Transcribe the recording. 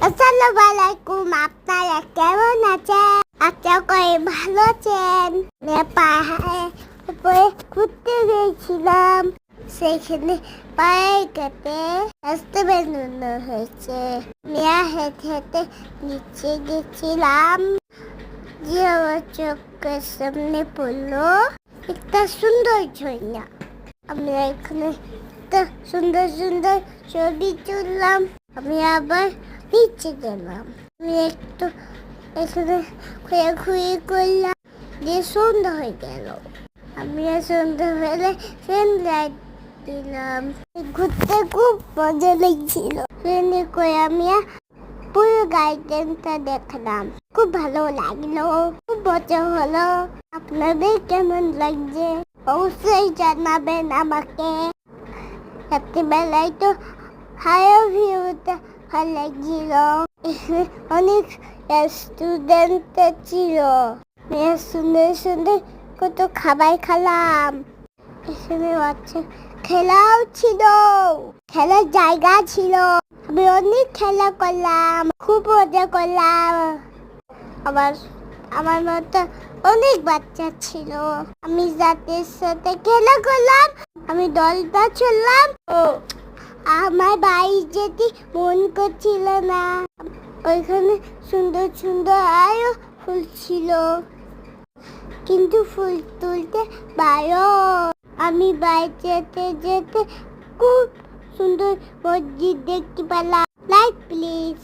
আসসালামু আলাইকুম, আপনারা কেমন আছেন? আশা করি ভালো আছেন। পাহাড়ের উপরে ঘুরতে গিয়েছিলাম, সেখানে পায়ে কেটে রাস্তা বানানো হয়েছে। মেয়া হেঁটে হেঁটে নিচে গেছিলাম, যে আমার চোখের সামনে পড়লো একটা সুন্দর ঝর্ণা। আমরা এখানে একটা সুন্দর সুন্দর ছবি তুললাম। আমি আবার নিচে গেলাম, আমি একটু এখানে ঘুরে করলাম, যে সন্ধ্যা হয়ে গেল। আমি সন্ধ্যা হলে লাইট দিলাম। ঘুরতে খুব মজা লাগছিল। ট্রেনে করে আমি পুরো গার্ডেনটা দেখলাম, খুব ভালো লাগলো, খুব মজা হলো। আপনাদের কেমন লাগছে অবশ্যই জানাবেন আমাকে। রাত্রিবেলায় তো হায়ার ভিউটা ভালো লাগছিল। অনেক স্টুডেন্ট ছিল, সুন্দর সুন্দর কত খাবার খেলাম। এখানে বাচ্চা খেলাও ছিল, খেলার জায়গা ছিল। আমি অনেক খেলা করলাম, খুব মজা করলাম। আবার আমার মতো অনেক বাচ্চা ছিল, আমি যাদের সাথে খেলা করলাম। আমি দলটা চললাম, আমার বাড়ি যেতে মন করছিল না। ওইখানে সুন্দর সুন্দর আরো ফুল ছিল, কিন্তু ফুল তুলতে পারো। আমি বাড়ি যেতে যেতে খুব সুন্দর মসজিদ দেখতে পেলাম। Like please.